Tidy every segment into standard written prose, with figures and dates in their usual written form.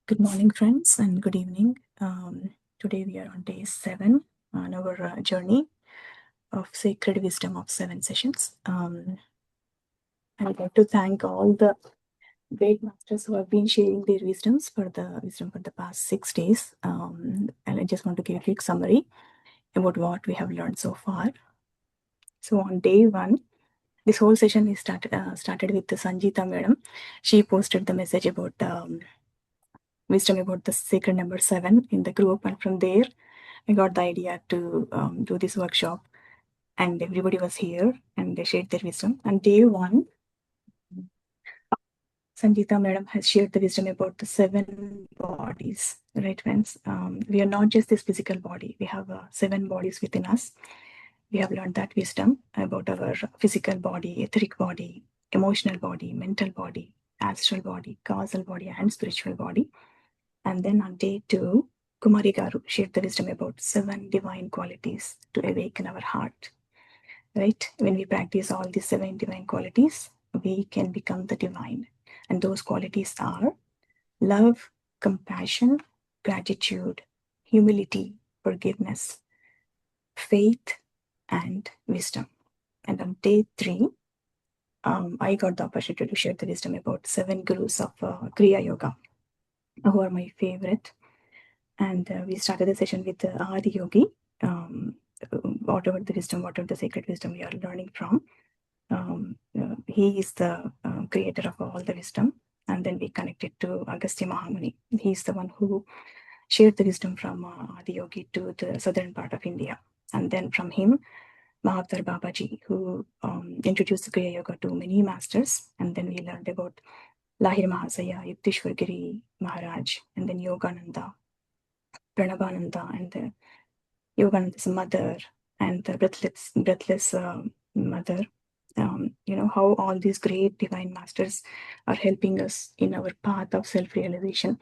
Good morning, friends, and good evening. Today we are on day 7 on our journey of sacred wisdom of 7 sessions. I would like to thank all the great masters who have been sharing their wisdom for the past 6 days. And I just want to give a quick summary about what we have learned so far. So on day 1, this whole session is started with the Sanjita madam. She posted the message about wisdom about the sacred number 7 in the group, and from there I got the idea to do this workshop, and everybody was here and they shared their wisdom. And day 1, Sanjita madam has shared the wisdom about the 7 bodies, right, friends? We are not just this physical body, we have 7 bodies within us. We have learned that wisdom about our physical body, etheric body, emotional body, mental body, astral body, causal body, and spiritual body. And then on day 2, Kumari Garu shared the wisdom about 7 divine qualities to awaken our heart. Right? When we practice all these 7 divine qualities, we can become the divine. And those qualities are love, compassion, gratitude, humility, forgiveness, faith, and wisdom. And on day 3, I got the opportunity to share the wisdom about 7 gurus of Kriya Yoga, who are my favorite. And we started the session with Adi Yogi, whatever the wisdom, whatever the sacred wisdom we are learning from. He is the creator of all the wisdom. And then we connected to Agastya Mahamuni. He's the one who shared the wisdom from Adi Yogi to the southern part of India. And then from him, Mahavtar Babaji, who introduced Kriya Yoga to many masters. And then we learned about Lahir Mahasaya, Yuktishwar Giri Maharaj, and then Yogananda, Pranabananda, and the Yogananda's mother, and the breathless mother. How all these great divine masters are helping us in our path of self-realization.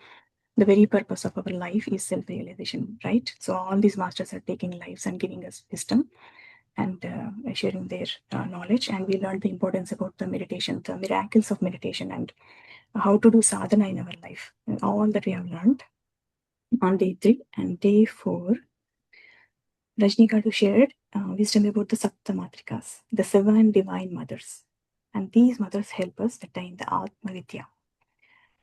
The very purpose of our life is self-realization, right? So all these masters are taking lives and giving us wisdom and sharing their knowledge. And we learned the importance about the meditation, the miracles of meditation, and how to do sadhana in our life. And all that we have learned on day 3. And day 4, Rajnikant shared wisdom about the Sapta Matrikas, the 7 divine mothers. And these mothers help us attain the Atma Vidya.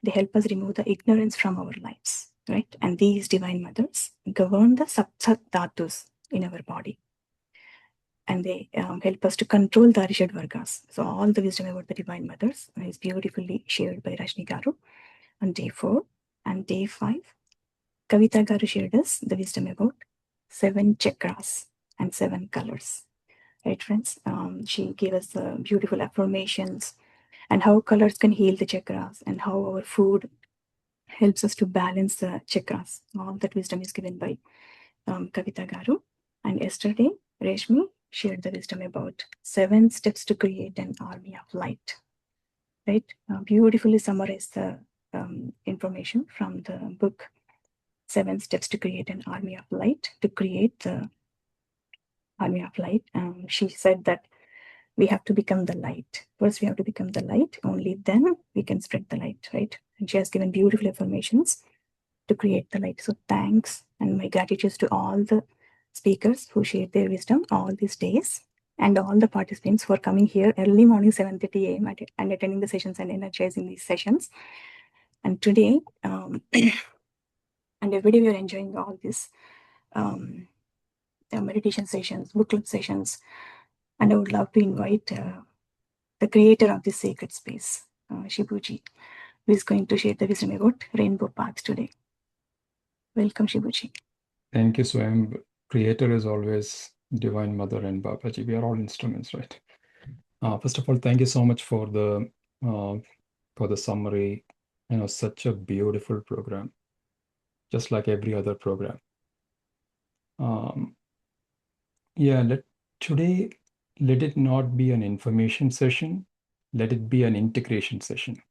They help us remove the ignorance from our lives, right? And these divine mothers govern the Sapta Dhatus in our body. And they help us to control the Arishad Vargas. So all the wisdom about the divine mothers is beautifully shared by Rajni Garu on day 4. And day 5, Kavita Garu shared us the wisdom about 7 chakras and 7 colors. Right, friends? She gave us the beautiful affirmations and how colors can heal the chakras and how our food helps us to balance the chakras. All that wisdom is given by Kavita Garu. And yesterday, Reshmi shared the wisdom about 7 steps to create an army of light. Right? Beautifully summarized the information from the book 7 Steps to Create an Army of Light, to create the army of light. She said that we have to become the light. First, we have to become the light. Only then we can spread the light, right? And she has given beautiful affirmations to create the light. So thanks and my gratitude to all the speakers who shared their wisdom all these days, and all the participants for coming here early morning 7:30 a.m. and attending the sessions and energizing these sessions. And today, and every day we are enjoying all these meditation sessions, book club sessions. And I would love to invite the creator of this sacred space, Shibuji, who is going to share the wisdom about rainbow path today. Welcome, Shibuji. Thank you, Swam. Creator is always Divine Mother and Babaji. We are all instruments, right? First of all, thank you so much for the summary. Such a beautiful program, just like every other program. Today, let it not be an information session. Let it be an integration session,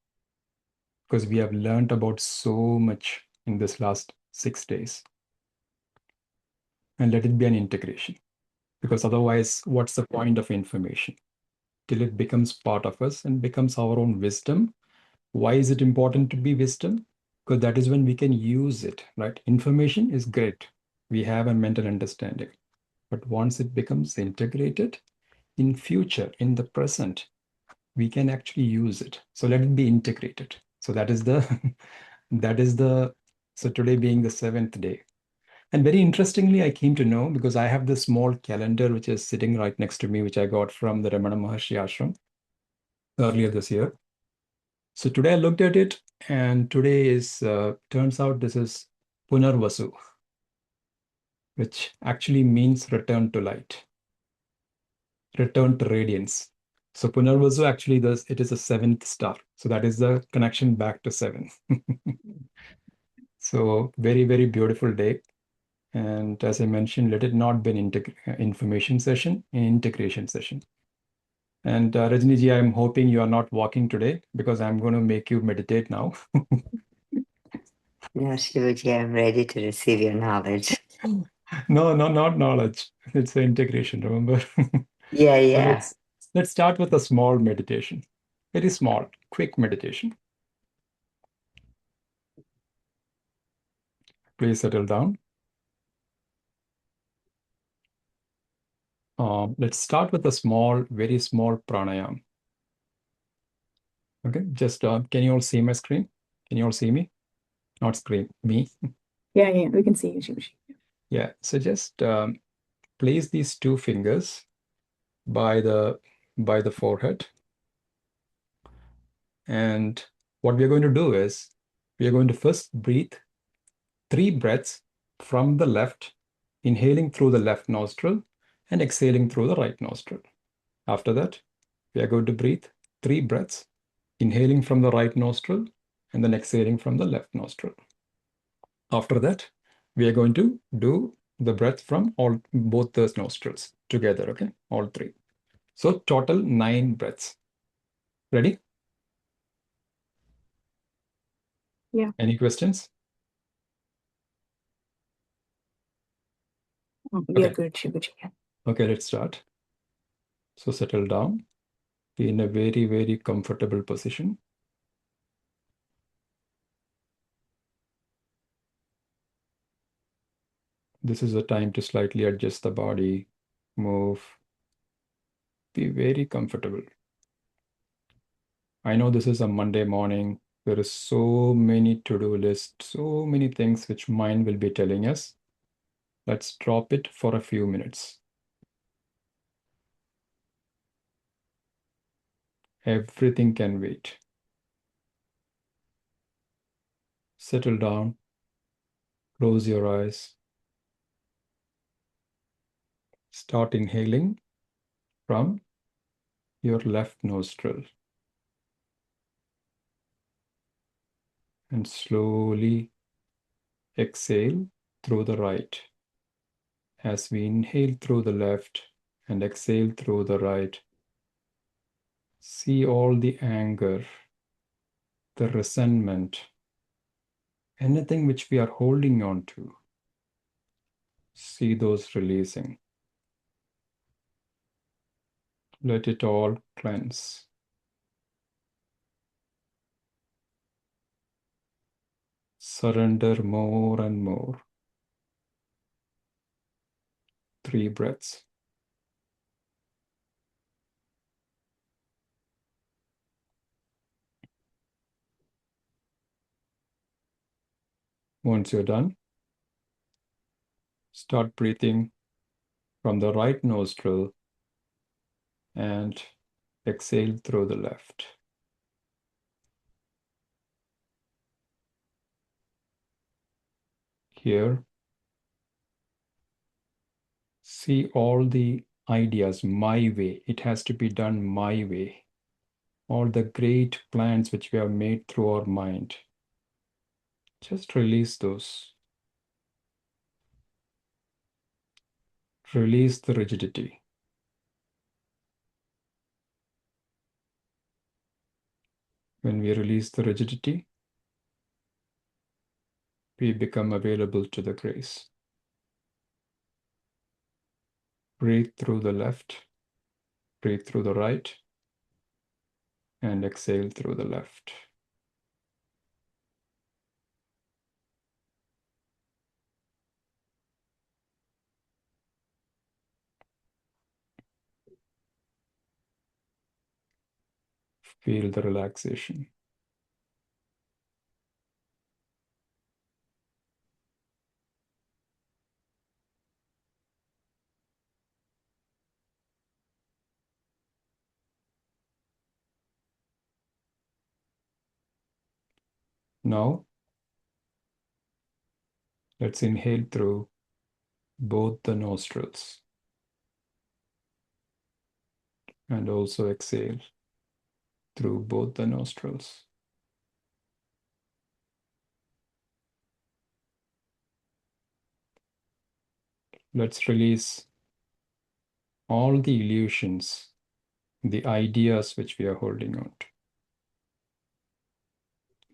because we have learned about so much in this last 6 days. And let it be an integration, because otherwise, what's the point of information? Till it becomes part of us and becomes our own wisdom, Why is it important to be wisdom? Because that is when we can use it, right? Information is great. We have a mental understanding. But once it becomes integrated, in future, in the present, we can actually use it. So let it be integrated. So that is the that is the so today being the seventh day. And very interestingly, I came to know because I have this small calendar which is sitting right next to me, which I got from the Ramana Maharshi ashram earlier this year. So today I looked at it, and today is turns out this is Punarvasu, which actually means return to light, return to radiance. So Punarvasu actually does it is a seventh star. So that is the connection back to seven. So very, very beautiful day. And as I mentioned, let it not be an information session, an integration session. And Rajniji, I'm hoping you are not walking today because I'm going to make you meditate now. No, Shibuji, I'm ready to receive your knowledge. No, no, not knowledge. It's an integration, remember? Yeah, So yeah. let's start with a small meditation. Very small, quick meditation. Please settle down. Let's start with a small, very small pranayam. Okay, just can you all see my screen? Can you all see me? Not screen, me. Yeah, we can see you, Shibuji. Yeah, so just place these two fingers by the forehead. And what we are going to do is we are going to first breathe 3 breaths from the left, inhaling through the left nostril and exhaling through the right nostril. After that, we are going to breathe 3 breaths, inhaling from the right nostril and then exhaling from the left nostril. After that, we are going to do the breath from both those nostrils together, okay? All three. So total 9 breaths. Ready? Yeah. Any questions? We are Okay. good, Shibuji. Yeah. Okay, let's start. So settle down. Be in a very, very comfortable position. This is the time to slightly adjust the body, move, be very comfortable. I know this is a Monday morning. There is so many to-do lists, so many things which mind will be telling us. Let's drop it for a few minutes. Everything can wait. Settle down, close your eyes. Start inhaling from your left nostril and slowly exhale through the right. As we inhale through the left and exhale through the right, see all the anger, the resentment, anything which we are holding on to, see those releasing. Let it all cleanse. Surrender more and more. 3 breaths. Once you're done, start breathing from the right nostril and exhale through the left. Here, see all the ideas my way. It has to be done my way. All the great plans which we have made through our mind. Just release those. Release the rigidity. When we release the rigidity, we become available to the grace. Breathe through the left, breathe through the right, and exhale through the left. Feel the relaxation. Now, let's inhale through both the nostrils and also exhale through both the nostrils. Let's release all the illusions, the ideas which we are holding on to,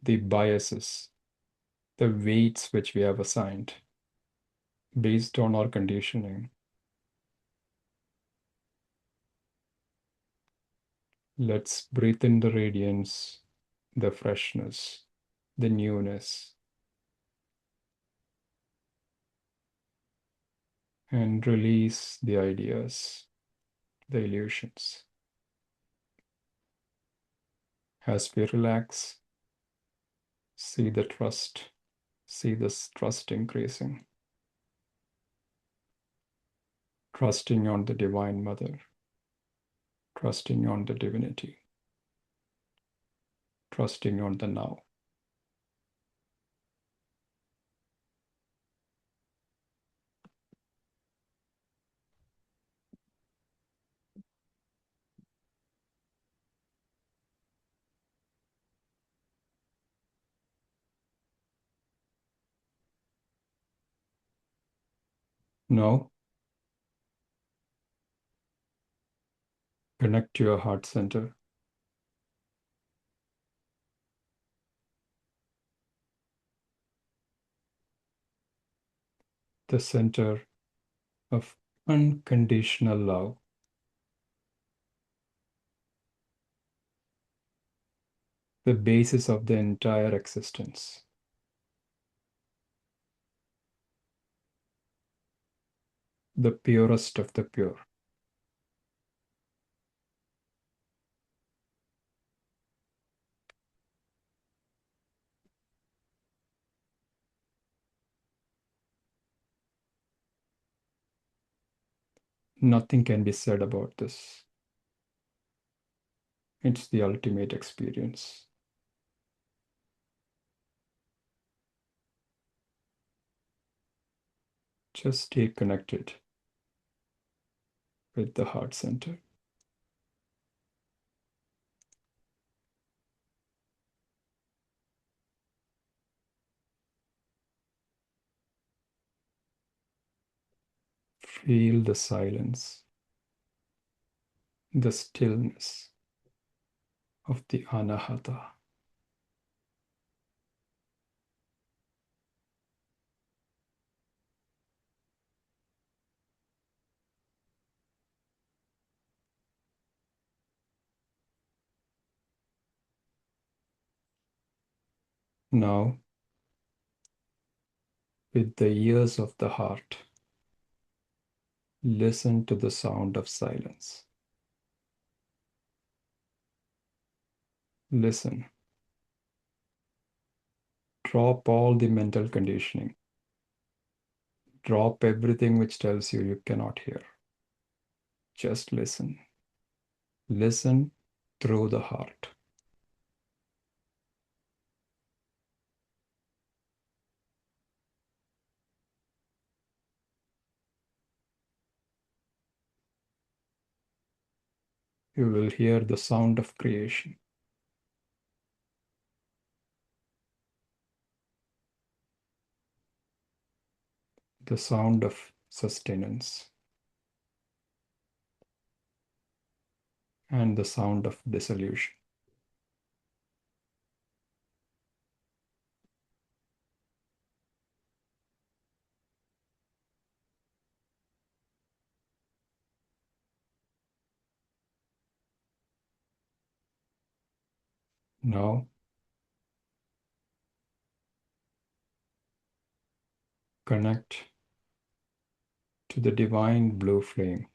the biases, the weights which we have assigned based on our conditioning. Let's breathe in the radiance, the freshness, the newness, and release the ideas, the illusions. As we relax, see the trust, see this trust increasing. Trusting on the Divine Mother, trusting on the divinity, trusting on the now. Now, connect to your heart center. The center of unconditional love. The basis of the entire existence. The purest of the pure. Nothing can be said about this. It's the ultimate experience. Just stay connected with the heart center. Feel the silence, the stillness of the anahata. Now, with the ears of the heart, listen to the sound of silence. Listen. Drop all the mental conditioning. Drop everything which tells you you cannot hear. Just listen. Listen through the heart. You will hear the sound of creation. The sound of sustenance. And the sound of dissolution. Now, connect to the divine blue flame,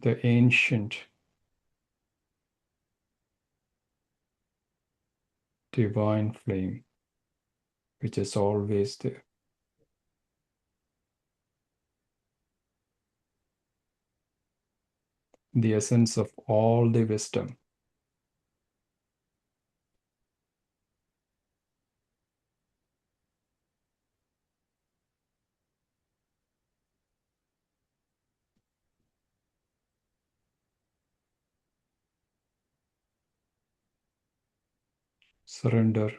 the ancient divine flame, which is always there. The essence of all the wisdom. Surrender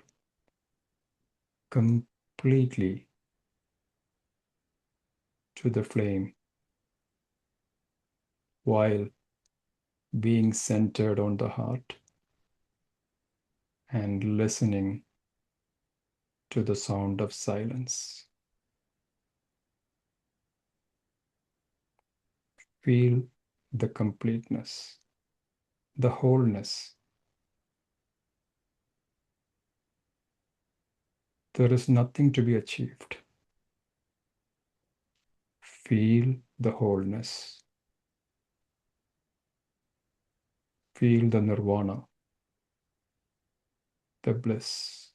completely to the flame while being centered on the heart and listening to the sound of silence. Feel the completeness, the wholeness. There is nothing to be achieved. Feel the wholeness. Feel the nirvana, the bliss.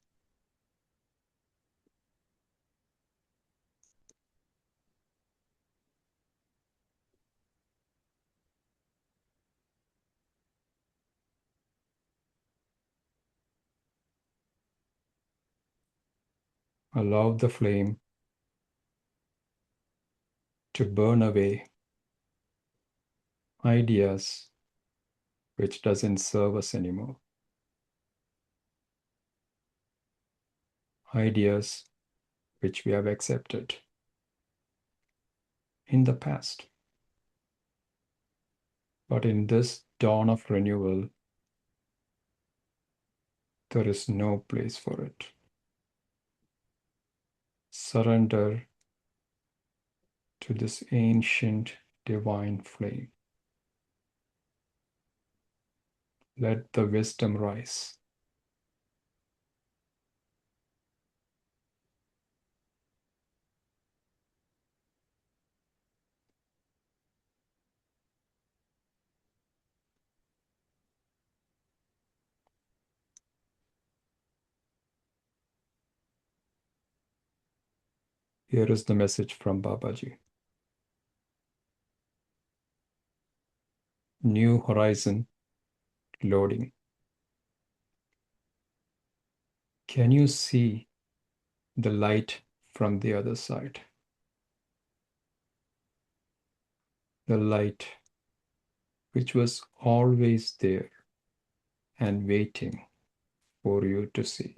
Allow the flame to burn away ideas which doesn't serve us anymore. Ideas which we have accepted in the past. But in this dawn of renewal, there is no place for it. Surrender to this ancient divine flame. Let the wisdom rise. Here is the message from Babaji. New horizon loading. Can you see the light from the other side? The light which was always there and waiting for you to see.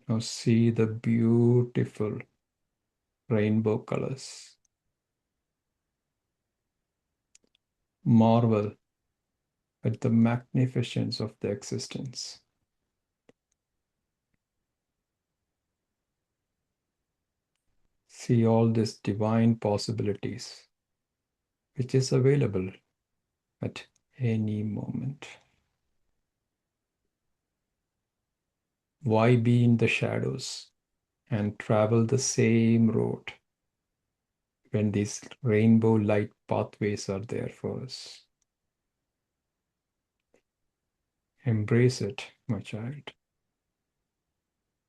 Now see the beautiful rainbow colors. Marvel at the magnificence of the existence. See all these divine possibilities, which is available at any moment. Why be in the shadows and travel the same road when these rainbow light pathways are there for us? Embrace it, my child.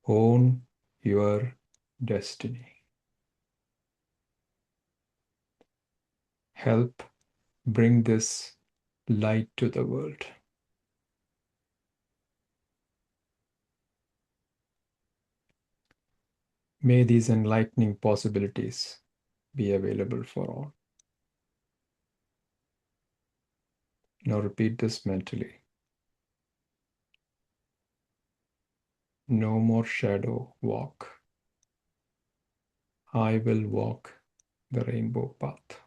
Own your destiny. Help bring this light to the world. May these enlightening possibilities be available for all. Now repeat this mentally. No more shadow walk. I will walk the rainbow path.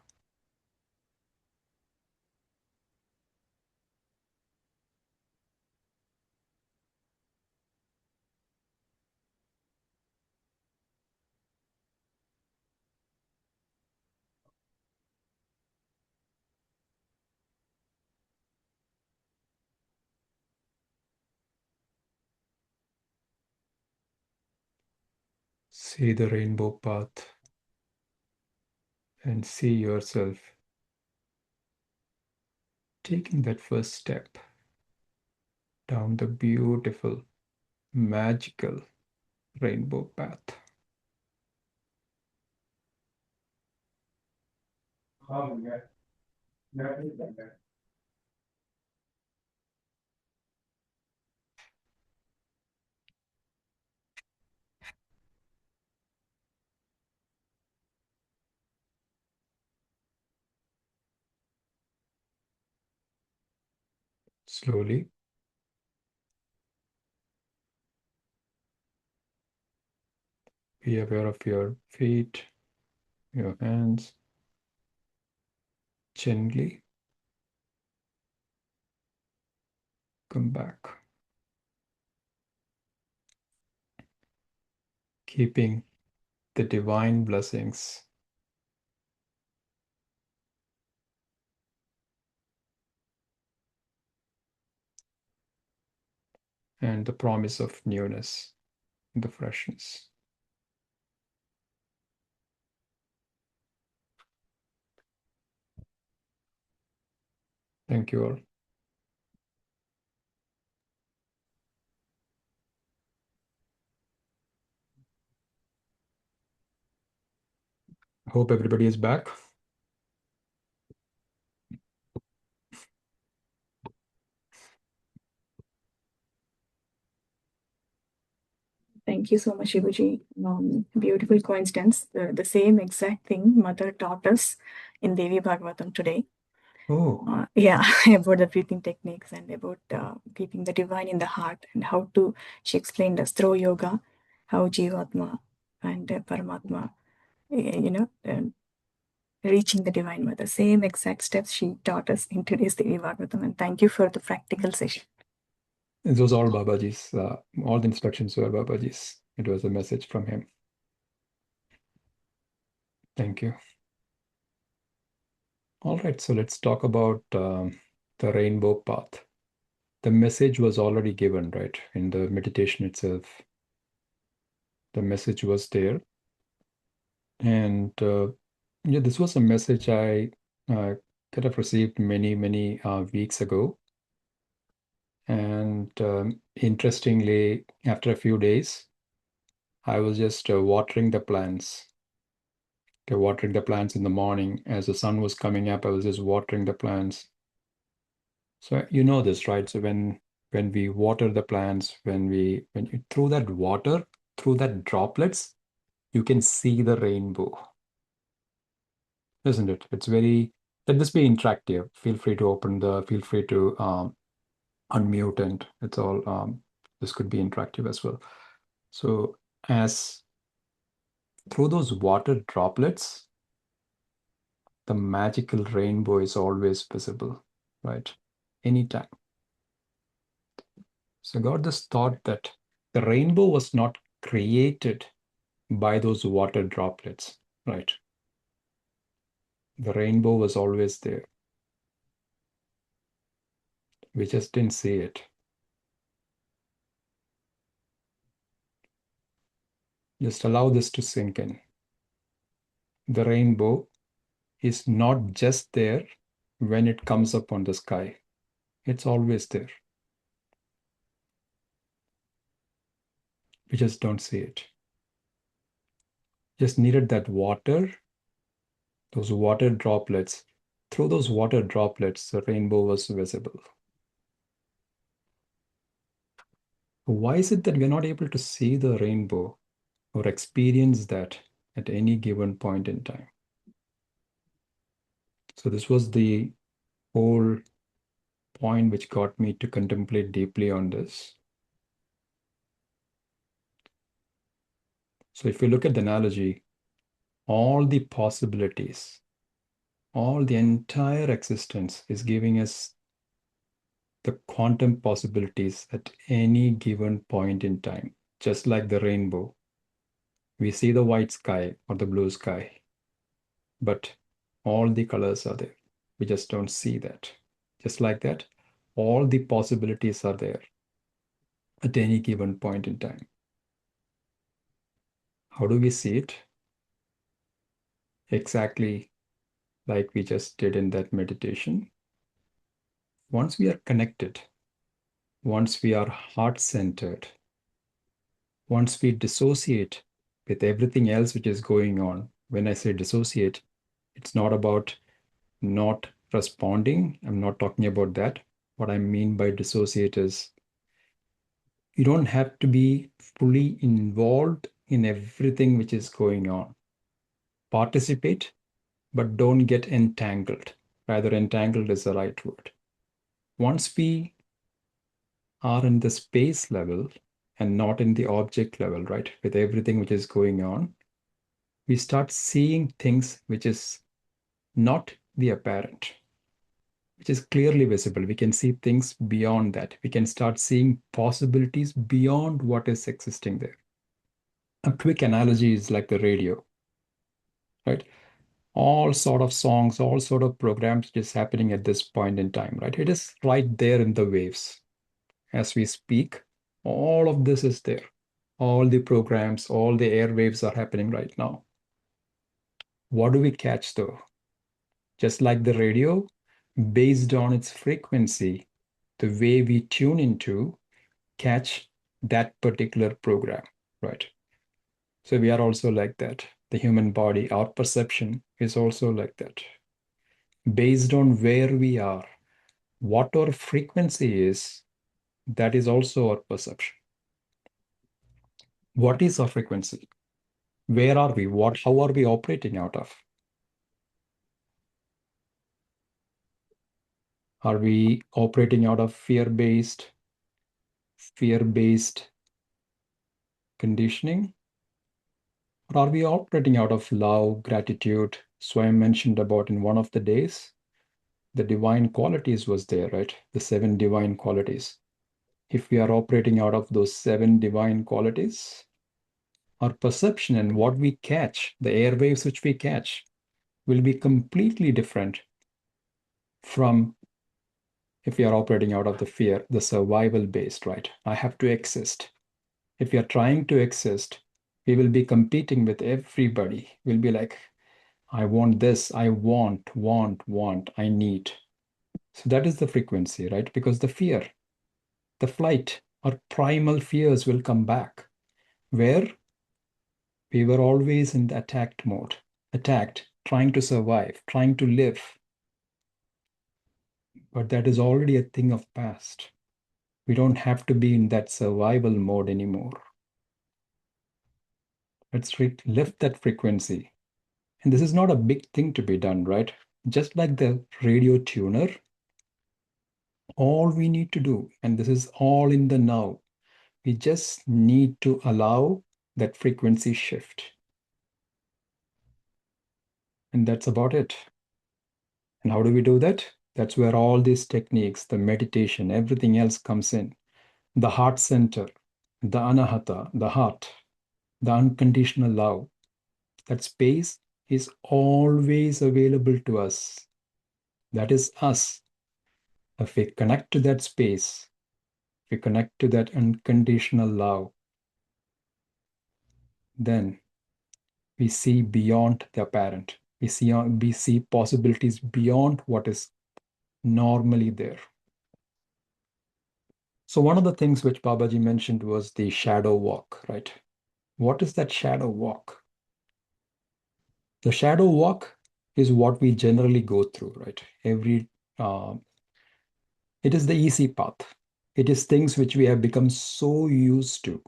See the rainbow path and see yourself taking that first step down the beautiful, magical rainbow path. Slowly, be aware of your feet, your hands. Gently come back, keeping the divine blessings and the promise of newness, the freshness. Thank you all. Hope everybody is back. Thank you so much, Shibuji. Beautiful coincidence. The same exact thing Mother taught us in Devi Bhagavatam today. Oh, Yeah, about the breathing techniques and about keeping the divine in the heart and how to, she explained us through yoga, how Jivatma and Paramatma, reaching the divine mother. Same exact steps she taught us in today's Devi Bhagavatam. And thank you for the practical session. it was all Babaji's. All the instructions were Babaji's. It was a message from him. Thank you. All right, so let's talk about the rainbow path. The message was already given, right? In the meditation itself, the message was there. And yeah, this was a message I could have received many, many weeks ago. And interestingly, after a few days, I was just watering the plants. Okay, watering the plants in the morning as the sun was coming up. I was just watering the plants. So you know this, right? So when we water the plants, when you through that water, through that droplets, you can see the rainbow, isn't it? It's very, let this be interactive. Feel free to feel free to unmute, and it's all, this could be interactive as well. So as through those water droplets, the magical rainbow is always visible, right? Anytime. So I got this thought that the rainbow was not created by those water droplets, right? The rainbow was always there. We just didn't see it. Just allow this to sink in. The rainbow is not just there when it comes up on the sky. It's always there. We just don't see it. Just needed that water, those water droplets. Through those water droplets, the rainbow was visible. Why is it that we're not able to see the rainbow or experience that at any given point in time? So this was the whole point which got me to contemplate deeply on this. So if you look at the analogy, all the possibilities, all the entire existence is giving us the quantum possibilities at any given point in time, just like the rainbow. We see the white sky or the blue sky, but all the colors are there. We just don't see that. Just like that, all the possibilities are there at any given point in time. How do we see it? Exactly like we just did in that meditation. Once we are connected, once we are heart-centered, once we dissociate with everything else which is going on. When I say dissociate, it's not about not responding. I'm not talking about that. What I mean by dissociate is you don't have to be fully involved in everything which is going on. Participate, but don't get entangled. Rather, entangled is the right word. Once we are in the space level and not in the object level, right, with everything which is going on, we start seeing things which is not the apparent, which is clearly visible. We can see things beyond that. We can start seeing possibilities beyond what is existing there. A quick analogy is like the radio, right? All sort of songs, all sort of programs just happening at this point in time, right? It is right there in the waves. As we speak, all of this is there. All the programs, all the airwaves are happening right now. What do we catch though? Just like the radio, based on its frequency, the way we tune into, catch that particular program, right? So we are also like that. The human body, our perception is also like that. Based on where we are, what our frequency is, that is also our perception. What is our frequency? Where are we? How are we operating out of? Are we operating out of fear-based conditioning? Or are we operating out of love, gratitude? Swam mentioned about in one of the days, the divine qualities was there, right? The 7 divine qualities. If we are operating out of those 7 divine qualities, our perception and what we catch, the airwaves which we catch, will be completely different from if we are operating out of the fear, the survival based, right? I have to exist. If we are trying to exist, we will be competing with everybody. We'll be like, I want this, I want, I need. So that is the frequency, right? Because the fear, the flight, our primal fears will come back, where we were always in the attacked mode, attacked, trying to survive, trying to live. But that is already a thing of past. We don't have to be in that survival mode anymore. Let's lift that frequency. And this is not a big thing to be done, right? Just like the radio tuner, all we need to do, and this is all in the now, we just need to allow that frequency shift. And that's about it. And how do we do that? That's where all these techniques, the meditation, everything else comes in. The heart center, the anahata, the heart, the unconditional love. That space is always available to us. That is us. If we connect to that space, we connect to that unconditional love, then we see beyond the apparent. We see possibilities beyond what is normally there. So one of the things which Babaji mentioned was the shadow walk, right? What is that shadow walk? The shadow walk is what we generally go through, right? It is the easy path. It is things which we have become so used to,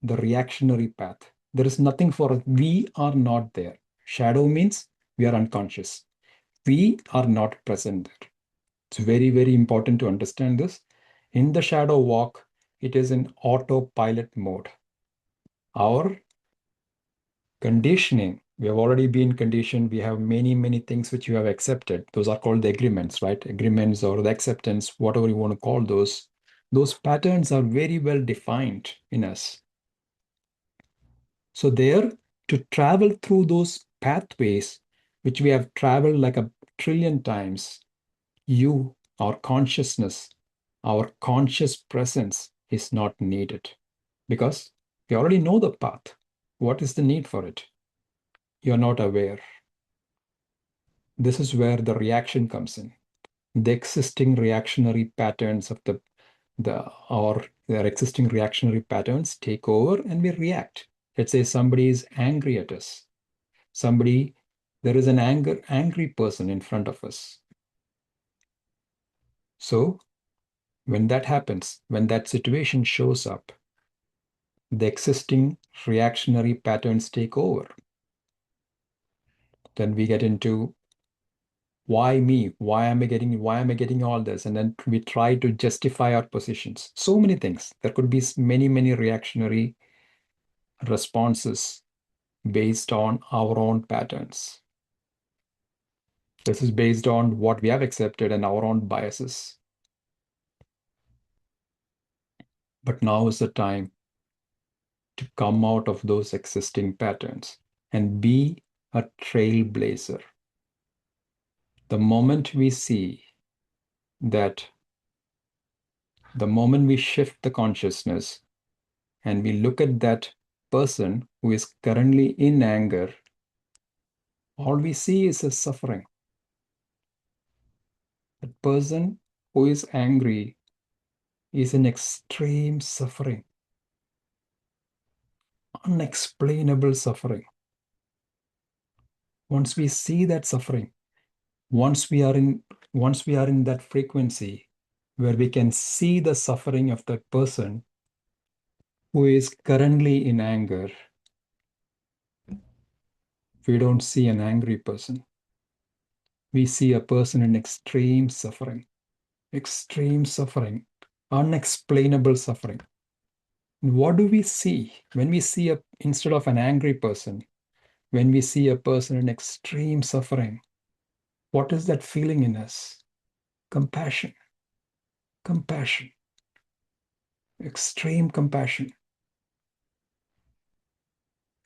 the reactionary path. There is nothing for us. We are not there. Shadow means we are unconscious. We are not present there. It's very, very important to understand this. In the shadow walk, it is in autopilot mode. Our conditioning, we have already been conditioned. We have many, many things which you have accepted. Those are called the agreements, right? Agreements or the acceptance, whatever you want to call those. Those patterns are very well defined in us. So there, to travel through those pathways, which we have traveled like a trillion times, our consciousness, our conscious presence is not needed because we already know the path. What is the need for it? You're not aware. This is where the reaction comes in. The existing reactionary patterns of their existing reactionary patterns take over and we react. Let's say somebody is angry at us. There is an angry person in front of us. So when that happens, when that situation shows up, the existing reactionary patterns take over. Then we get into why me? Why am I getting all this? And then we try to justify our positions. So many things. There could be many reactionary responses based on our own patterns. This is based on what we have accepted and our own biases. But now is the time to come out of those existing patterns and be a trailblazer. The moment we see that, the moment we shift the consciousness and we look at that person who is currently in anger, all we see is a suffering. The person who is angry is in extreme suffering, unexplainable suffering. Once we see that suffering, once we are in that frequency where we can see the suffering of that person who is currently in anger, we don't see an angry person. We see a person in extreme suffering, unexplainable suffering. What do we see when we see instead of an angry person, when we see a person in extreme suffering? What is that feeling in us? Compassion, extreme compassion.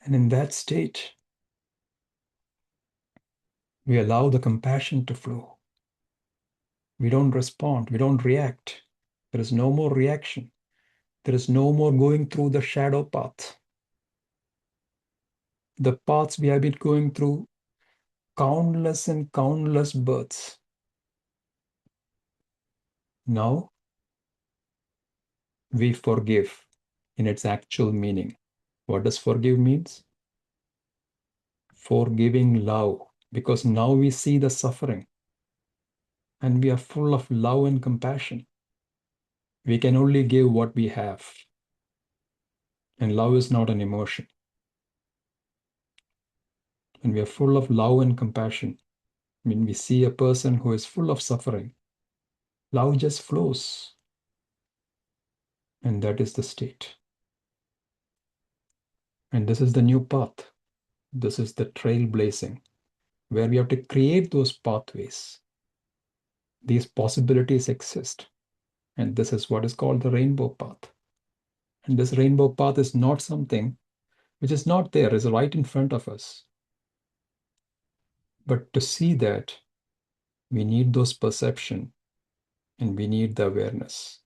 And in that state, we allow the compassion to flow. We don't respond, we don't react. There is no more reaction. There is no more going through the shadow path. The paths we have been going through countless and countless births. Now, we forgive in its actual meaning. What does forgive means? Forgiving love, because now we see the suffering and we are full of love and compassion. We can only give what we have. And love is not an emotion. And we are full of love and compassion. When we see a person who is full of suffering, love just flows. And that is the state. And this is the new path. This is the trailblazing, where we have to create those pathways. These possibilities exist. And this is what is called the rainbow path. And this rainbow path is not something which is not there, is right in front of us. But to see that, we need those perception and we need the awareness.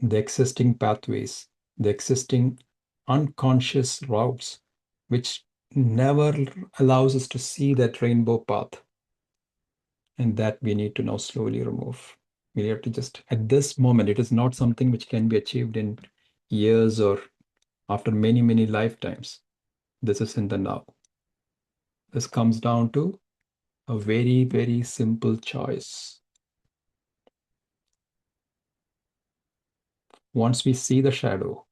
The existing pathways, the existing unconscious routes, which never allows us to see that rainbow path. And that we need to now slowly remove. We have to just, at this moment, it is not something which can be achieved in years or after many lifetimes. This is in the now. This comes down to a very simple choice. Once we see the shadow,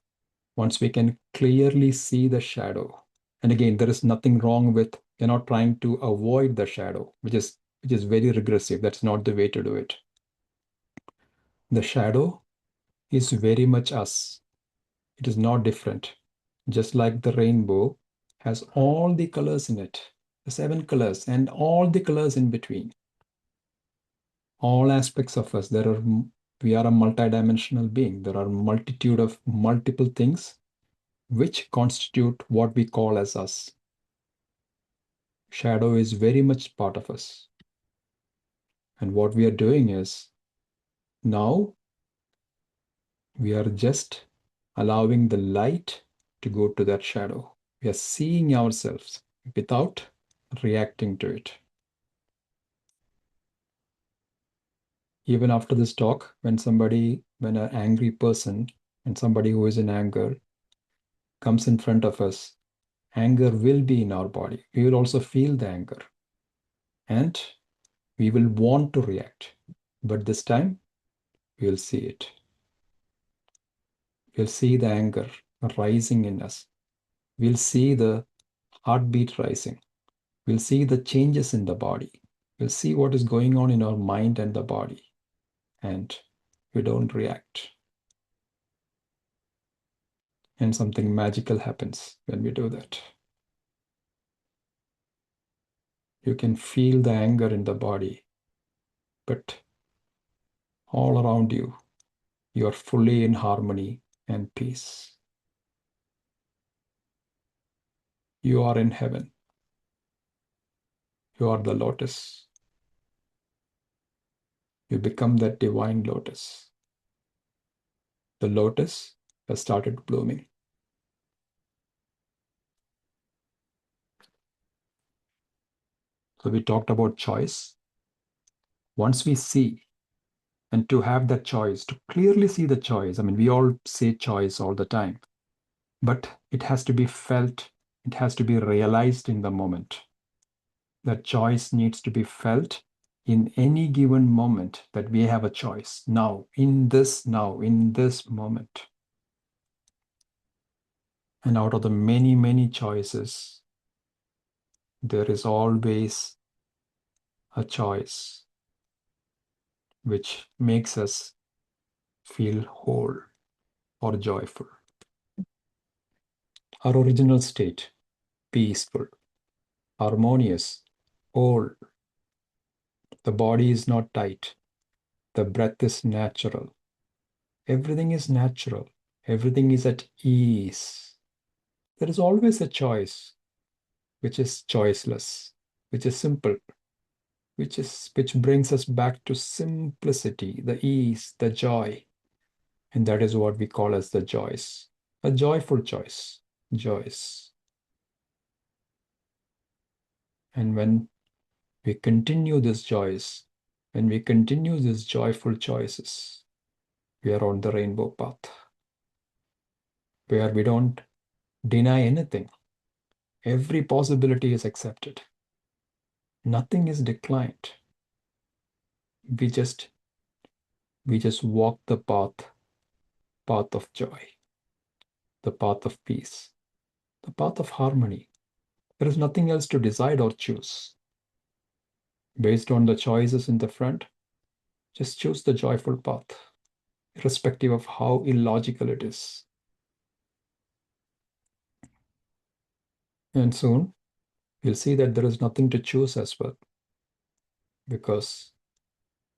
once we can clearly see the shadow, and again, there is nothing wrong with, you're not trying to avoid the shadow, which is very regressive. That's not the way to do it. The shadow is very much us. It is not different. Just like the rainbow has all the colors in it, the 7 colors, and all the colors in between. All aspects of us, we are a multidimensional being. There are multitude of multiple things which constitute what we call as us. Shadow is very much part of us. And what we are doing is, now we are just allowing the light to go to that shadow. We are seeing ourselves without reacting to it. Even after this talk, when an angry person and somebody who is in anger comes in front of us, anger will be in our body. We will also feel the anger and we will want to react. But this time, we'll see it. We'll see the anger rising in us. We'll see the heartbeat rising. We'll see the changes in the body. We'll see what is going on in our mind and the body. And we don't react. And something magical happens when we do that. You can feel the anger in the body, but all around you, you are fully in harmony and peace. You are in heaven. You are the lotus. You become that divine lotus. The lotus has started blooming. So we talked about choice. Once we see, and to have that choice, to clearly see the choice, I mean, we all say choice all the time, but it has to be felt, it has to be realized in the moment. That choice needs to be felt in any given moment that we have a choice now, in this moment. And out of the many, many choices, there is always a choice which makes us feel whole or joyful. Our original state, peaceful, harmonious, whole. The body is not tight. The breath is natural. Everything is natural. Everything is at ease. There is always a choice which is choiceless, which is simple, which brings us back to simplicity, the ease, the joy. And that is what we call as the joys. A joyful choice, joys. And when we continue these joys, when we continue these joyful choices, we are on the rainbow path, where we don't deny anything. Every possibility is accepted. Nothing is declined. We just walk the path of joy, the path of peace, the path of harmony. There is nothing else to decide or choose. Based on the choices in the front, just choose the joyful path, irrespective of how illogical it is. And soon, you'll see that there is nothing to choose as well, because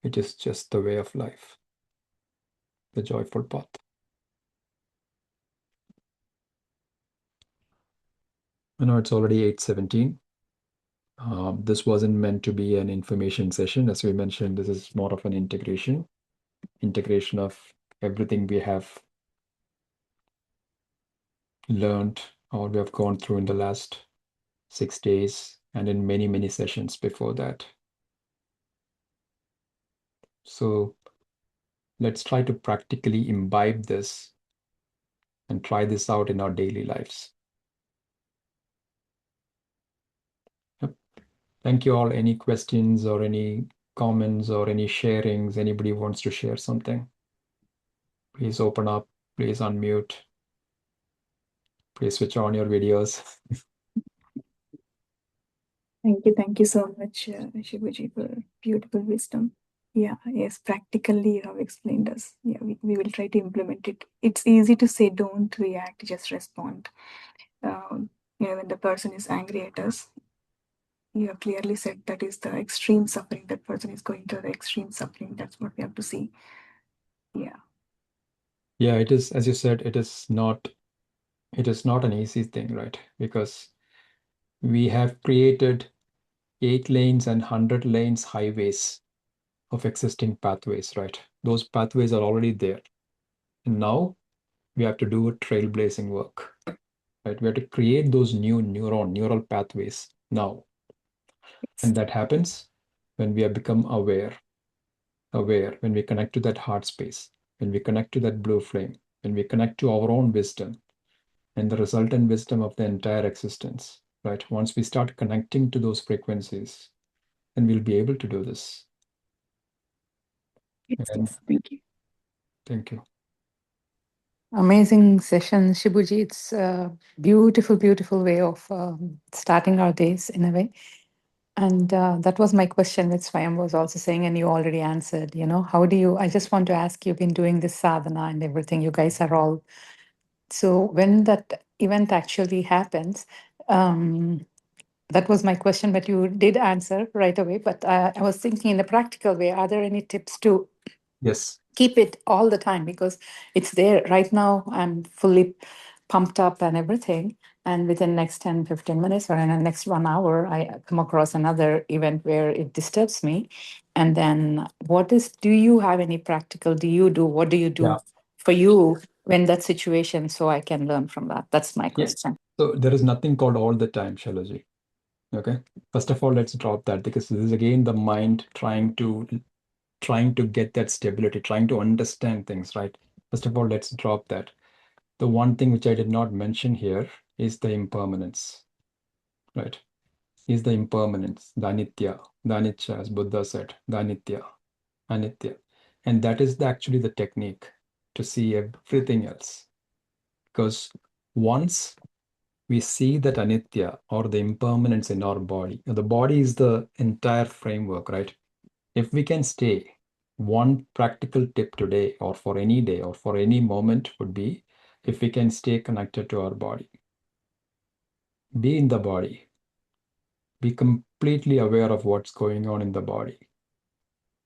it is just the way of life, the joyful path. I know it's already 8:17. This wasn't meant to be an information session. As we mentioned, this is more of an integration of everything we have learned or we have gone through in the last 6 days and in many, many sessions before that. So let's try to practically imbibe this and try this out in our daily lives. Yep. Thank you all. Any questions or any comments or any sharings? Anybody wants to share something? Please open up. Please unmute. Please switch on your videos. Thank you so much, Shibuji, for beautiful wisdom. Yeah, yes, practically you have explained us. Yeah, we will try to implement it. It's easy to say don't react, just respond. When the person is angry at us, you have clearly said that is the extreme suffering. That person is going through the extreme suffering. That's what we have to see. Yeah. Yeah, it is, as you said, it is not an easy thing, right? Because we have created 8 lanes and 100 lanes highways of existing pathways, right? Those pathways are already there. And now we have to do a trailblazing work, right? We have to create those new neural pathways now. And that happens when we have become aware. aware, when we connect to that heart space, when we connect to that blue flame, when we connect to our own wisdom and the resultant wisdom of the entire existence, right? Once we start connecting to those frequencies, then we'll be able to do this. Yes, And yes. Thank you. thank you. Amazing session, Shibuji. It's a beautiful, beautiful way of starting our days in a way. And that was my question, which Swayam was also saying, and you already answered. How do you? I just want to ask, you've been doing this sadhana and everything. You guys are all. So when that event actually happens, that was my question, but you did answer right away. But I was thinking in a practical way, are there any tips to Yes. keep it all the time? Because it's there right now. I'm fully pumped up and everything. And within next 10, 15 minutes or in the next 1 hour, I come across another event where it disturbs me. And then do you have any practical, what do you do Yeah. for you when that situation, so I can learn from that? That's my Yes. question. So there is nothing called all the time, Shailaji. Okay. First of all, let's drop that, because this is again the mind trying to get that stability, trying to understand things, right? First of all, let's drop that. The one thing which I did not mention here is the impermanence, right? Is the impermanence, the anitya, the anicca, as Buddha said, the anitya, anitya. And that is actually the technique to see everything else. Because once we see that anitya or the impermanence in our body, the body is the entire framework, right? If we can stay, one practical tip today or for any day or for any moment would be, if we can stay connected to our body, be in the body, be completely aware of what's going on in the body.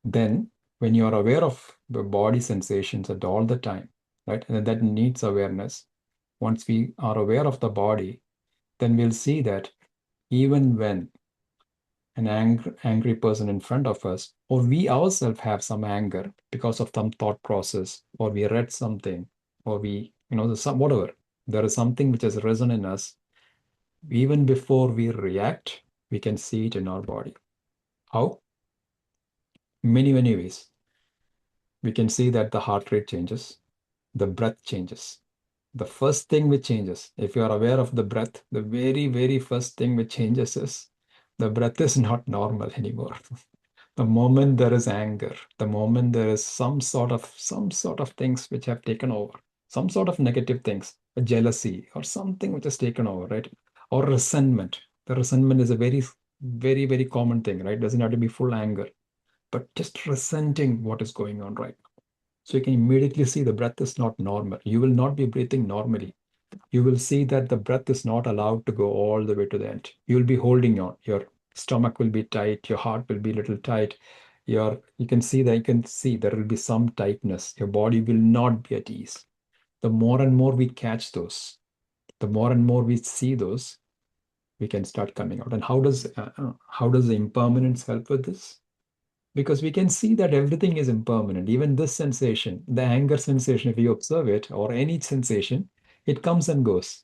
Then when you are aware of the body sensations at all the time, right? And that needs awareness. Once we are aware of the body, then we'll see that even when an angry person in front of us, or we ourselves have some anger because of some thought process, or we read something, or whatever, there is something which has risen in us. Even before we react, we can see it in our body. How? Many, many ways. We can see that the heart rate changes, the breath changes. The first thing which changes, if you are aware of the breath, the very, very first thing which changes is the breath is not normal anymore. The moment there is anger, the moment there is some sort of things which have taken over, some sort of negative things, a jealousy or something which has taken over, right? Or resentment. The resentment is a very, very, very common thing, right? Doesn't have to be full anger, but just resenting what is going on, right? So you can immediately see the breath is not normal. You will not be breathing normally. You will see that the breath is not allowed to go all the way to the end. You will be holding on. Your stomach will be tight. Your heart will be a little tight. You can see there will be some tightness. Your body will not be at ease. The more and more we catch those, the more and more we see those, we can start coming out. And how does the impermanence help with this? Because we can see that everything is impermanent. Even this sensation, the anger sensation, if you observe it, or any sensation, it comes and goes.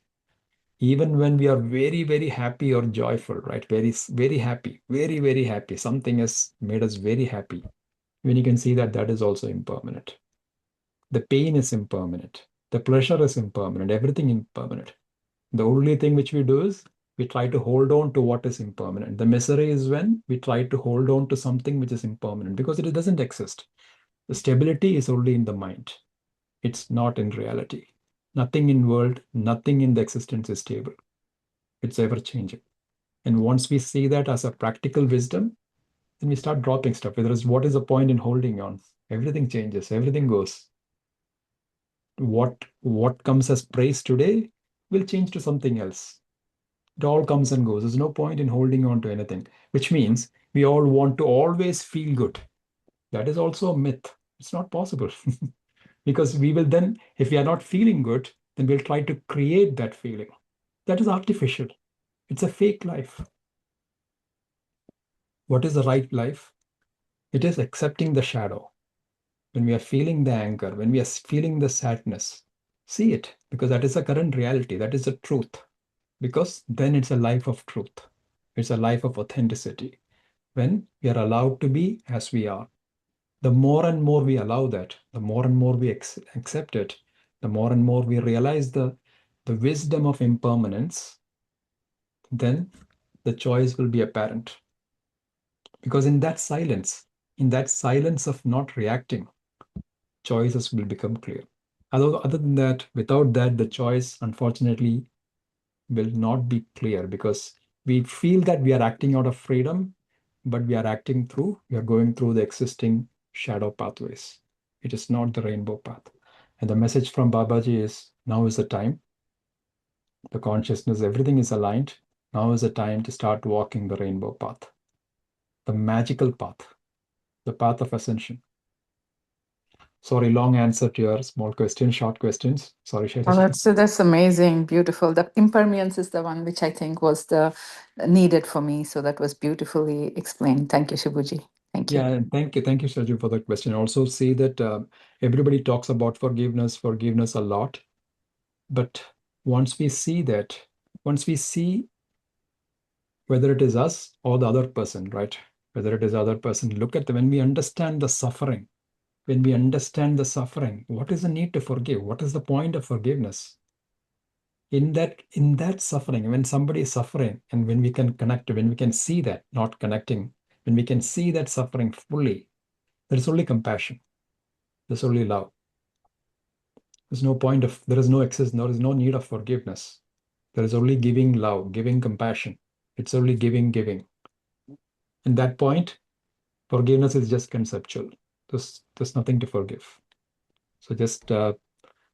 Even when we are very, very happy or joyful, right? Very, very happy, very, very happy. Something has made us very happy. When you can see that that is also impermanent. The pain is impermanent. The pleasure is impermanent. Everything impermanent. The only thing which we do is we try to hold on to what is impermanent. The misery is when we try to hold on to something which is impermanent because it doesn't exist. The stability is only in the mind. It's not in reality. Nothing in world, nothing in the existence is stable. It's ever changing. And once we see that as a practical wisdom, then we start dropping stuff. Whether it's what is the point in holding on? Everything changes, everything goes. What comes as praise today will change to something else. It all comes and goes. There's no point in holding on to anything, which means we all want to always feel good. That is also a myth. It's not possible. Because we will then, if we are not feeling good, then we'll try to create that feeling. That is artificial. It's a fake life. What is the right life? It is accepting the shadow. When we are feeling the anger, when we are feeling the sadness, see it, because that is the current reality. That is the truth. Because then it's a life of truth. It's a life of authenticity. When we are allowed to be as we are, The more and more we allow that, the more and more we accept it, the more and more we realize the wisdom of impermanence, then the choice will be apparent. Because in that silence of not reacting, choices will become clear. Other than that, without that, the choice, unfortunately, will not be clear, because we feel that we are acting out of freedom, but we are going through the existing shadow pathways. It is not the rainbow path. And the message from Babaji is, now is the time. The consciousness, everything is aligned. Now is the time to start walking the rainbow path, the magical path, the path of ascension. Sorry, long answer to your small question, short questions. Sorry, Oh, Shailaji. that's amazing, beautiful. The impermanence is the one which I think was the needed for me. So that was beautifully explained. Thank you, Shibuji. Thank you. Yeah, and thank you, Shaju, for that question. Also, see that everybody talks about forgiveness a lot, but once we see whether it is us or the other person, right? Whether it is the other person, look at when we understand the suffering. When we understand the suffering, what is the need to forgive? What is the point of forgiveness? In that suffering, when somebody is suffering, and when we can connect, when we can see that, not connecting, when we can see that suffering fully, there is only compassion. There's only love. There is no excess, there is no need of forgiveness. There is only giving love, giving compassion. It's only giving. In that point, forgiveness is just conceptual. There's nothing to forgive. So just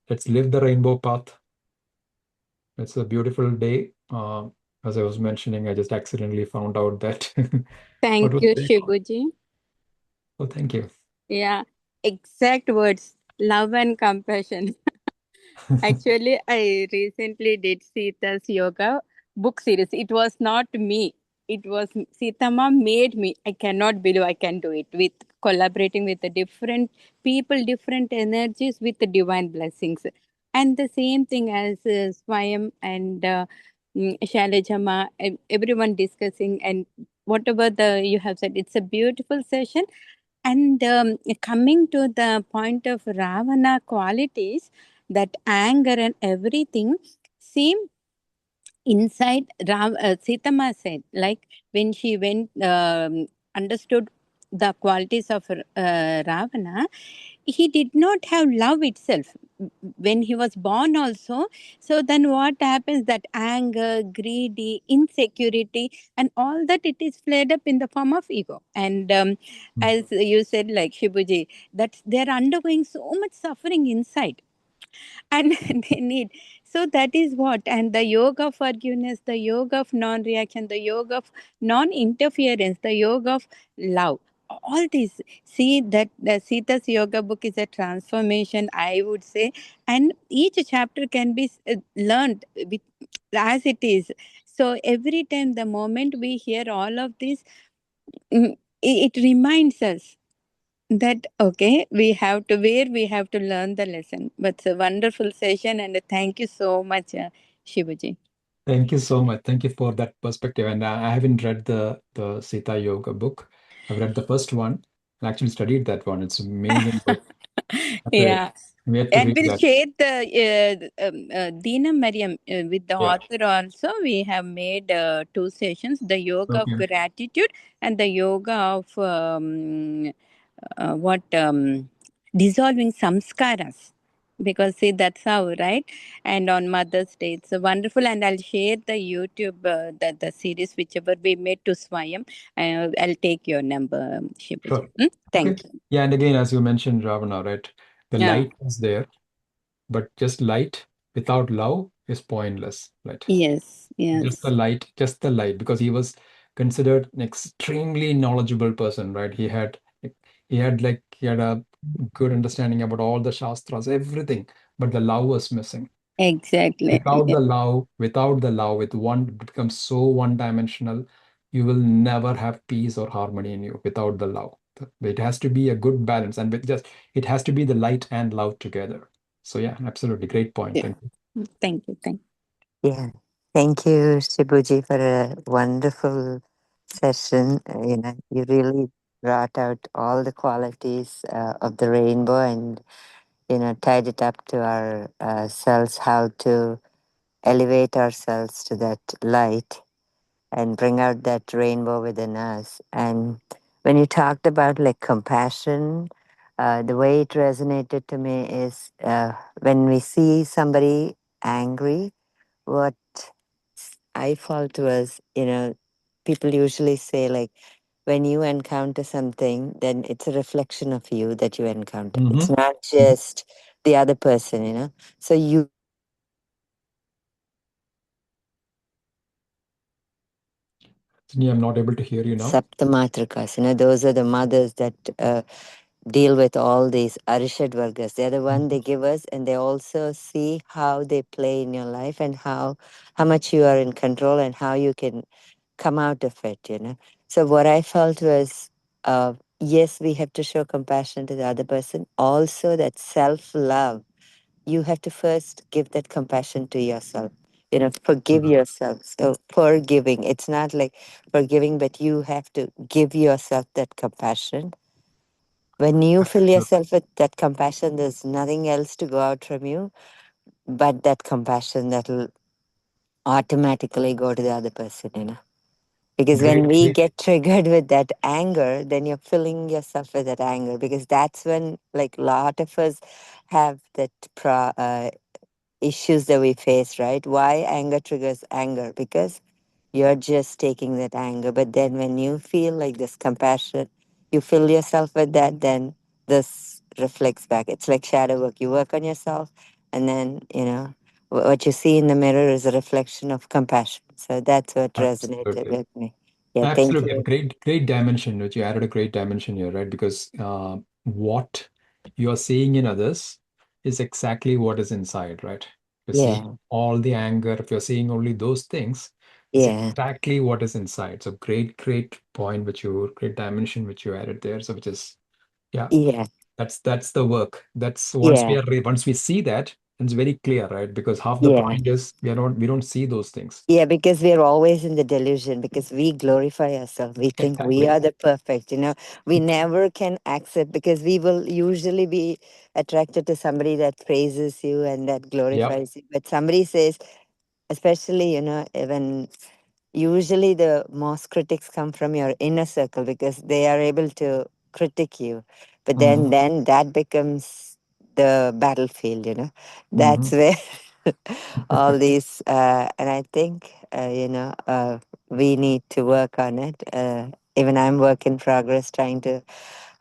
let's live the rainbow path. It's a beautiful day. As I was mentioning, I just accidentally found out that what Thank was you, it? Shibuji. Oh, thank you. Yeah, exact words, love and compassion. Actually, I recently did Sita's yoga book series. It was not me. It was Sitama made me. I cannot believe I can do it with collaborating with the different people, different energies with the divine blessings. And the same thing as Swayam and Shalajama, everyone discussing and whatever the you have said. It's a beautiful session. And coming to the point of Ravana qualities, that anger and everything seem inside Sitama said, like when she went, understood the qualities of Ravana, he did not have love itself when he was born also. So then what happens, that anger, greedy, insecurity, and all that, it is flared up in the form of ego. And as you said, like Shibuji, that they're undergoing so much suffering inside, and they need, so that is what. And the yoga of forgiveness, the yoga of non-reaction, the yoga of non-interference, the yoga of love, all this, see that the Sita's yoga book is a transformation, I would say. And each chapter can be learned with, as it is. So every time, the moment we hear all of this, it reminds us that okay, we have to learn the lesson. But it's a wonderful session, and thank you so much, Shivaji. Thank you so much. Thank you for that perspective. And I haven't read the Sita Yoga book. I've read the first one and actually studied that one. It's an amazing book. Yeah. We have to And read we'll that. share the Dina Mariam with the Yeah. author also. We have made two sessions, the yoga of Okay. gratitude and the yoga of what dissolving samskaras. Because see, that's how, right? And on Mother's Day, it's wonderful. And I'll share the YouTube, the series, whichever we made to Swayam. I'll take your number, Shibuji. Sure. Okay. Thank you. Yeah, and again, as you mentioned, Ravana, right? The Yeah. light is there, but just light without love is pointless, right? Yes. Just Yes. the light, because he was considered an extremely knowledgeable person, right? He had a good understanding about all the shastras, everything, but the love was missing. Exactly. Without the love, with one, it becomes so one-dimensional. You will never have peace or harmony in you without the love. It has to be a good balance, and it has to be the light and love together. So yeah, absolutely, great point. Yeah. Thank you. Thank you. Thank Yeah. Thank you, Shibuji, for a wonderful session. You really brought out all the qualities of the rainbow and, tied it up to our selves, how to elevate ourselves to that light and bring out that rainbow within us. And when you talked about like compassion, the way it resonated to me is when we see somebody angry, what I felt was, people usually say, like, when you encounter something, then it's a reflection of you that you encounter. It's Mm-hmm. not just the other person, So you I'm not able to hear you now. Saptamatrikas, those are the mothers that deal with all these Arishad Vargas. They're the one they give us, and they also see how they play in your life and how much you are in control and how you can come out of it. So what I felt was, yes, we have to show compassion to the other person. Also, that self-love. You have to first give that compassion to yourself. Forgive Mhm. yourself. So forgiving, it's not like forgiving, but you have to give yourself that compassion. When you fill Absolutely. yourself with that compassion, there's nothing else to go out from you but that compassion that will automatically go to the other person. Because when Great, we great. get triggered with that anger, then you're filling yourself with that anger, because that's when, like, a lot of us have that issues that we face, right? Why anger triggers anger? Because you're just taking that anger. But then when you feel like this compassion, you fill yourself with that, then this reflects back. It's like shadow work. You work on yourself, and then, what you see in the mirror is a reflection of compassion. So that's what resonated Absolutely. with me. Yeah, thank Absolutely. A you. great dimension, which you added a great dimension here, right? Because what you're seeing in others is exactly what is inside, right? You're seeing Yeah, all the anger, if you're seeing only those things, it's yeah, exactly what is inside. So great point, great dimension which you added there. So which is, yeah, yeah, that's the work. That's yeah, once we see that, it's very clear, right? Because half the yeah. point is we don't see those things. Yeah, because we're always in the delusion, because we glorify ourselves. We think we Exactly. are the perfect. We never can accept, because we will usually be attracted to somebody that praises you and that Yep. glorifies you. But somebody says, especially, when usually the most critics come from your inner circle, because they are able to critique you. But then Hmm. then that becomes the battlefield. That's Hmm. where all these and I think, we need to work on it. Even I'm work in progress, trying to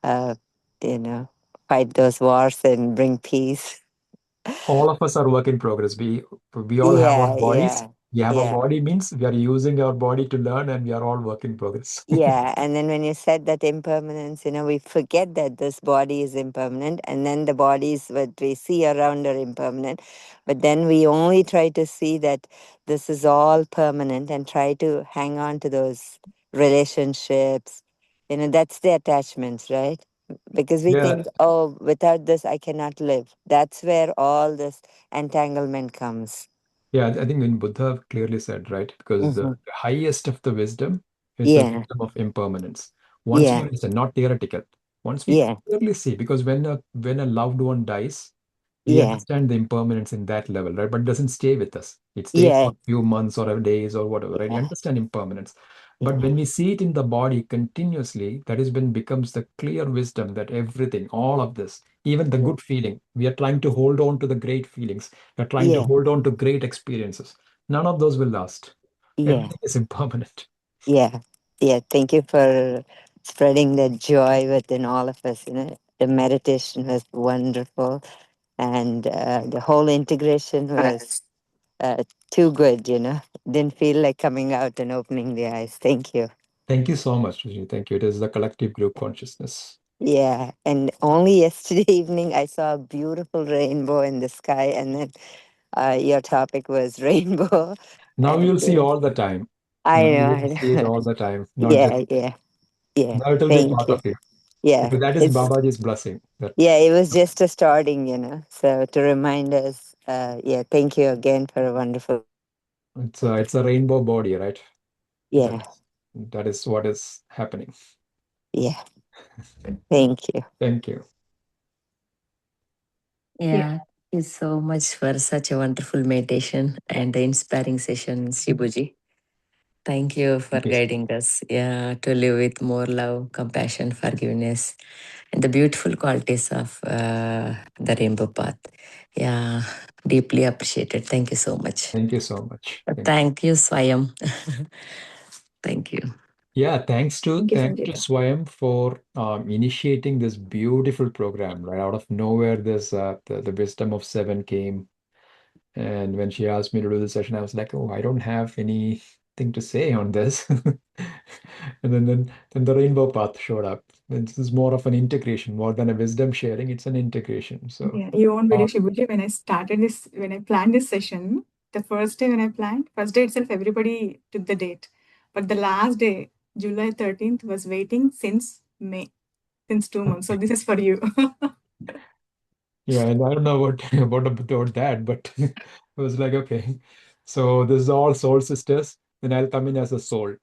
uh, you know fight those wars and bring peace. All of us are work in progress. We all have our Yeah, bodies. yeah, We have a yeah. body means we are using our body to learn, and we are all work in progress. Yeah, and then when you said that impermanence, we forget that this body is impermanent, and then the bodies what we see around are impermanent. But then we only try to see that this is all permanent and try to hang on to those relationships. That's the attachments, right? Because we Yeah, think, oh, without this, I cannot live. That's where all this entanglement comes. yeah. I think when Buddha clearly said, right, because the Hmm. highest of the wisdom is the Yeah, wisdom of impermanence. Once we yeah, understand, not theoretical. Once we yeah, clearly see, because when a loved one dies, we yeah, understand the impermanence in that level, right? But it doesn't stay with us. It stays yeah, for a few months or a days or whatever, right? We yeah, understand impermanence. But yeah. when we see it in the body continuously, that is when becomes the clear wisdom that everything, all of this, even the Yeah. good feeling, we are trying to hold on to the great feelings. We are trying to Yeah, hold on to great experiences. None of those will last. yeah, Everything is impermanent. yeah, yeah. Thank you for spreading that joy within all of us. The meditation was wonderful, and the whole integration was too good. Didn't feel like coming out and opening the eyes. Thank you. Thank you so much, Rajni. Thank you. It is the collective group consciousness. Yeah, and only yesterday evening I saw a beautiful rainbow in the sky, and then your topic was rainbow, Now you'll and see all the time. I Now know, you I will see it know. all the time, not just Yeah, yeah, yeah. now it will be Thank part you. of you. Yeah, Because that is it's Babaji's blessing. That yeah, it was just a starting. So to remind us, yeah, thank you again for a wonderful. it's a rainbow body, right? Yeah, That is what is happening. yeah. Thank you. Thank you. Yeah. Thank you so much for such a wonderful meditation and the inspiring session, Shibuji. Thank you for Thank you. guiding us, yeah, to live with more love, compassion, forgiveness, and the beautiful qualities of the rainbow path. Yeah, deeply appreciated. Thank you so much. Thank you so much. Thank you, Swayam. Thank you. Yeah, thanks to Thank you, Sanjita. Swayam for initiating this beautiful program. Right out of nowhere, this the wisdom of seven came, and when she asked me to do the session, I was like, oh, I don't have anything to say on this. And then the rainbow path showed up. And this is more of an integration, more than a wisdom sharing. It's an integration. So Yeah, you won't believe, Shibuji, when I planned this session, the first day when I planned, first day itself, everybody took the date. But the last day, July 13th, was waiting since May, since 2 months. So this is for you. yeah, and I don't know what about that, but it was like, okay, so this is all soul sisters, then I'll come in as a soul.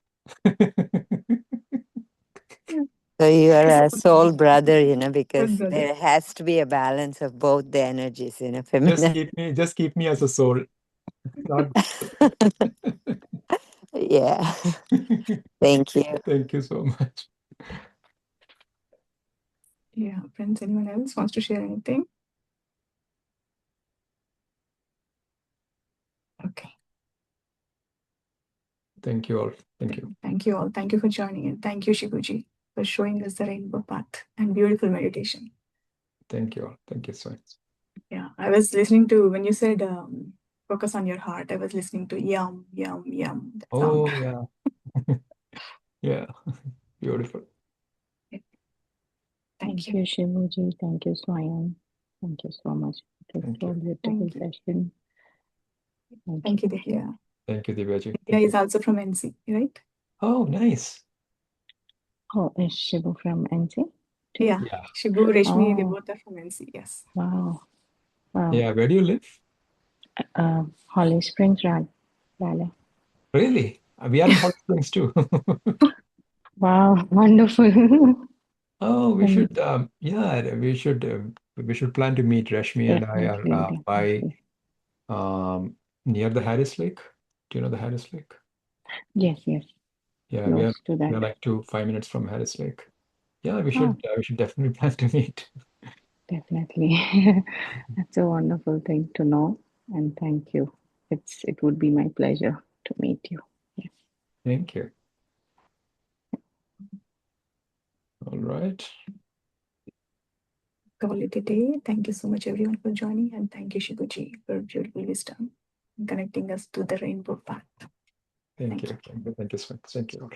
So you are a soul brother, because brother. there has to be a balance of both the energies, Just feminine. keep me as a soul. Not Yeah. Thank you. Thank you so much. Yeah, friends, anyone else wants to share anything? Okay. Thank you all. Thank you. Thank you all. Thank you for joining in. Thank you, Shibuji, for showing us the rainbow path and beautiful meditation. Thank you all. Thank you so much. Yeah, I was listening to when you said focus on your heart. I was listening to yum, yum, yum. That Oh, sound. yeah. Yeah. Beautiful. Thank you. Thank you, Shivuji. Thank you, Swayam. Thank you so much. It was Thank so you. beautiful Thank you. session. Thank you, Divya. Thank you, Divyaji. Divya is also from NC, right? Oh, nice. Oh, is Shibu from NC too? Yeah. Yeah. Shibu, Reshmi, they Oh, both are from NC. Yes. wow. Wow. Yeah. Where do you live? Holly Springs, Raleigh. Really? We are in Hot Springs too. Wow, wonderful. Oh, we And should, yeah, we should plan to meet. Rashmi and I are definitely, by definitely. near the Harris Lake. Do you know the Harris Lake? Yes, yes, Yeah, close to we that. are like 5 minutes from Harris Lake. Yeah, Oh, we should definitely plan to meet. definitely. That's a wonderful thing to know. And thank you. It would be my pleasure to meet you. Yes. Thank you. All right. Call it a day. Thank you so much, everyone, for joining. And thank you, Shibuji, for beautiful wisdom and connecting us to the rainbow path. Thank you. Thank you so much. Thank you.